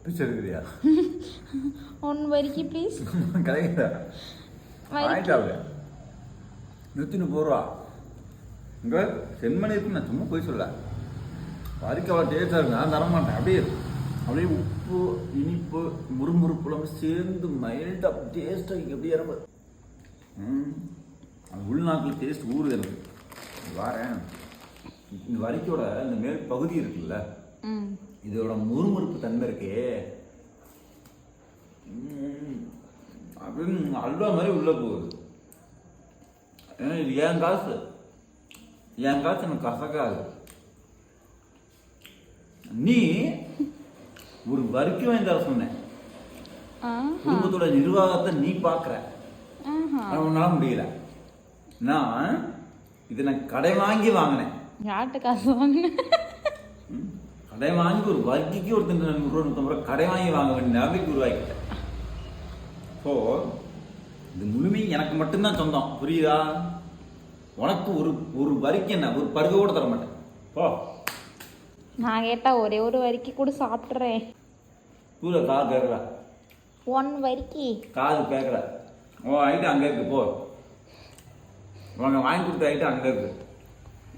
பிச்சை எடுக்கிறியா? ஒன் வரிக்கு ப்ளீஸ். கிடைக்குதா? ஆயிட்டாவே 130 ரூபா. இங்கே செம்மணி இருக்கு, நான் சும்மா போய் சொல்ல. வரிக்கு அவ்வளோ டேஸ்டாக இருக்கு, நான் தரமாட்டேன். அப்படியே உப்பு இனிப்பு முறுமுறுப்புலாம் சேர்ந்து மைல்டாக டேஸ்ட்டாக எப்படி இறங்க. அந்த உள்நாட்டில் டேஸ்ட் ஊறுது எனக்கு. வாரேன், இந்த வரிக்கோட இந்த மேல் பகுதி இருக்குல்ல, இதோட முறுமுறுப்பு தன்மை இருக்கே, அப்படின்னு அல்வா மாதிரி உள்ள போகுது. ஏன்னா இது என் காசு எனக்கு கசக்காது. நீ ஒரு வரிக்கு வாங்கி தர சொன்னேன், குடும்பத்தோட நிர்வாகத்தை நீ பாக்குற, உன்னால முடியல. நான் இதை நான் கடை வாங்கி வாங்கினேன். யார்கிட்ட காசு வாங்கினேன்? கடை வாங்கி ஒரு வர்க்கிக்கு ஒரு 100 ரூபா கடை வாங்கி வாங்க வேண்டிய நிலைமைக்கு உருவாக்கிட்டேன். ஸோ இது முழுமை எனக்கு மட்டும்தான் சொந்தம், புரியுதா? உனக்கு ஒரு வரிக்கு என்ன ஒரு பருக கூட தர மாட்டேன். போ. நான் கேட்டா ஒரே ஒரு வரிக்கு கூட சாப்பிட்றேன். பூரா காது கேட்கல, ஒன் வரிக்கு காது கேட்கல. ஓ ஐட்டம் அங்கே இருக்கு, போ. உனக்கு வாங்கி கொடுத்த ஐட்டம் அங்கே இருக்கு.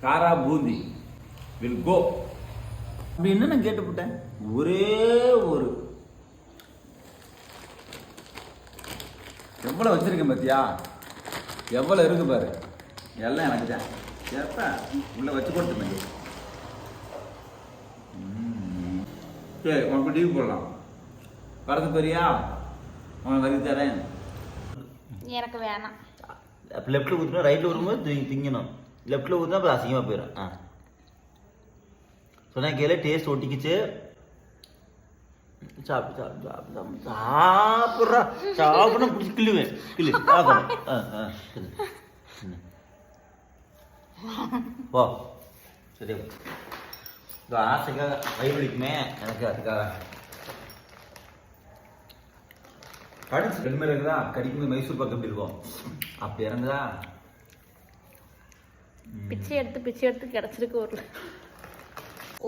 காரா பூந்தி வில் கோ அப்படின்னு நான் கேட்டுவிட்டேன். ஒரே ஒரு எவ்வளோ வச்சிருக்கேன் பார்த்தியா? எவ்வளோ இருக்கு பாரு. எல்லாம் எனக்கு தான். எப்ப உள்ள வச்சு கொடுத்துருந்தேன். சரி, உனக்கு டிவி போடலாம். வரது பெரியா உனக்கு வரி தரேன். எனக்கு வேணாம். அப்போ லெஃப்ட்டில் ஊற்றினா ரைட்டில் வரும்போது திங்கணும். லெஃப்ட்டில் ஊற்றினா அப்புறம் அசிங்கமாக போயிடும். சொன்னா கேளு, டேஸ்ட் ஒட்டிக்கிச்சு. சாப்பிட்றா சாப்பிட பிடிச்சி கிள்ளுவேன். போ. சரி, ஆசைக்காக வயிறுலிக்குமே எனக்கு, அதுக்காக கடிச்சு ரெண்டு மாதிரி இருக்குதா. கடிக்கும்போது மைசூர் பக்கம் எப்படி இருக்கும் அப்படி இறங்குதா. பிச்சை எடுத்து கிடச்சிருக்கு.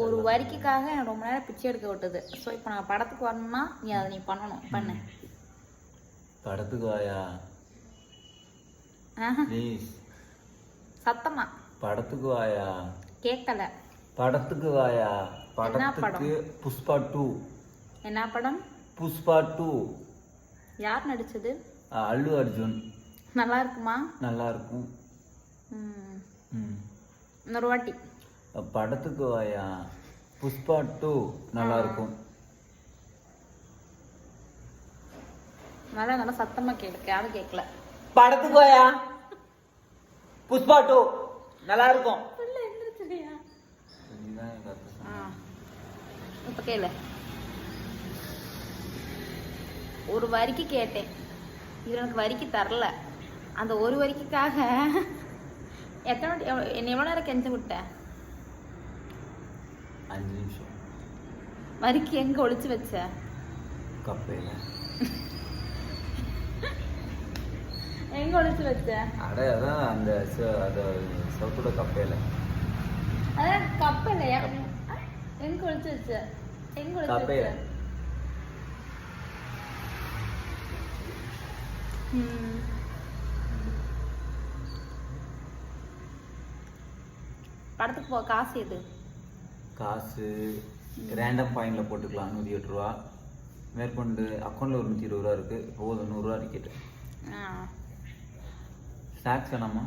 ஒரு வரிக்காக எனக்கு ரொம்ப நேரம் பிச்சை எடுக்க விட்டது. ஸோ இப்போ நான் படத்துக்கு வரணும்னா நீ அதை நீ பண்ணு. படத்துக்கு வாயா ப்ளீஸ். சத்தமா படத்துக்கு வாயா. கேட்கல. படத்துக்கு வாயா. படத்துக்கு புஷ்பா 2. என்ன படம்? புஷ்பா 2. யார் நடிச்சது? அல்லு அர்ஜுன். நல்லா இருக்குமா? நல்லா இருக்கும். இன்னொரு வாட்டி. படத்துக்கு வாயா. புஷ்பா 2 நல்லா இருக்கும். நல்லா சத்தமா கேட்க, யாரும் கேட்கல. படத்துக்கு வாயா. புஷ்பா 2 நல்லா இருக்கும். இப்ப கேளு. ஒரு வரிக்கு கேட்டேன், இவனுக்கு வரிக்கு தரல. அந்த ஒரு வரிக்காக எவ்வளவு நேரம் கெஞ்ச விட்ட? 5 நிமிஷம். வரிக்கு எங்க ஒளிச்சு வச்ச? கப்பையில. எங்க ஒளிச்சு வச்ச? அதான் அந்த சவுத்தோட கப்பையில. அதான் கப்பையில எங்க ஒளிச்சு வச்ச? எங்க ஒளிச்சு வச்ச? படத்துக்கு போ. காசு எது? காசு ரேண்டம் பாயிண்ட்ல போட்டுக்கலாம். 108 ரூபா. மேற்கொண்டு அக்கௌண்ட்ல ஒரு 120 ரூபா இருக்கு. போதும், 100 ரூபா டிக்கெட். ஸ்நாக்ஸ் வேணாமா?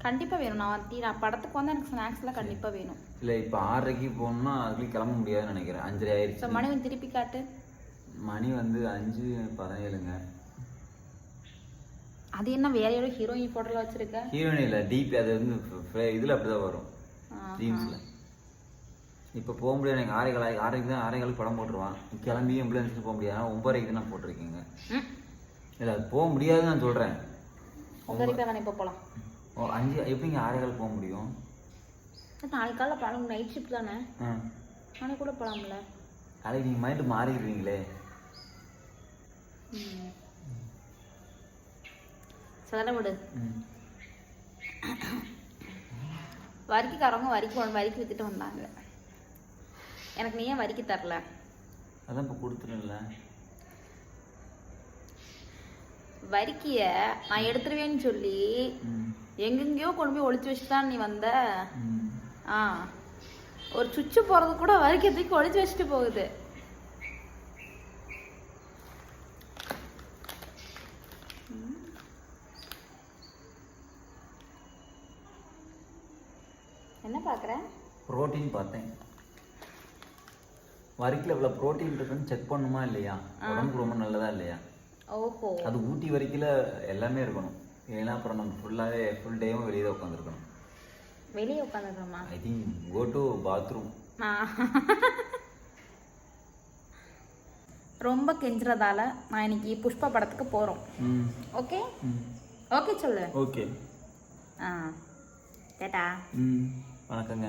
கண்டிப்பா வேணும். நான் படத்துக்கு வந்து எனக்கு ஸ்நாக்ஸ்லாம் கண்டிப்பா வேணும். இல்லை, இப்போ 6:30 போகணும்னா அதுக்கு கிளம்ப முடியாதுன்னு நினைக்கிறேன். 5:30 ஆயிடுச்சு. மணி வந்து திருப்பி காட்டு. மணி வந்து 5:17ங்க. அது என்ன வேற யாரோ ஹீரோயின் போட்டோல வச்சிருக்க? ஹீரோயின் இல்லை, டிபி. அது வந்து இதில் அப்படிதான் வரும், டீம்ஸில். இப்போ போக முடியாது எனக்கு. 6:30 படம் போட்டுருவான். கிளம்பி ஆம்புலன்ஸுக்கு போக முடியாது. 9:30 நான் போட்டிருக்கீங்க. இல்லை, அது போக முடியாதுன்னு நான் சொல்கிறேன். 9:30 தானே இப்போ போகலாம். 5 எப்படிங்க 6:15 போக முடியும்? நாளைக்கு காலைல படம் நைட் ஷிஃப்ட் தானே. நாளைக்கு கூட போகலாம்ல. நாளைக்கு நீங்கள் மைண்டு மாறிடுவீங்களே. சொல்ல விடு. வரிக்காரவங்க வரிக்கு வித்துட்டு வந்தாங்க. எனக்கு நீ ஏன் வரிக்கு தரல? அதான் இப்போ கொடுத்துருல. வரிக்கிய நான் எடுத்துருவேன்னு சொல்லி எங்கெங்கயோ கொண்டு போய் ஒளிச்சு வச்சுதான் நீ வந்த. ஒரு சுச்சு போறது கூட வரிக்கிறதுக்கு ஒளிச்சு வச்சுட்டு போகுது. என்ன பாக்குற? புரோட்டீன் பார்த்தேன். வரிக்கில் இவ்வளோ ப்ரோட்டீன் இருக்குன்னு செக் பண்ணுமா இல்லையா, உடம்புக்கு ரொம்ப நல்லதா இல்லையா. ஓஹோ. அது ஊட்டி வரைக்கில் எல்லாமே இருக்கணும். ஏன்னா அப்புறம் நம்ம ஃபுல் டேவும் வெளியே தான் உட்காந்துருக்கணும். வெளியே உட்காந்துருக்கணுமா? I think go to bathroom. ரொம்ப கெஞ்சுறதால நான் இன்னைக்கு புஷ்பா படத்துக்கு போறோம். ஓகே ஓகே சொல்லு. ஓகே. கேட்டா. வணக்கங்க.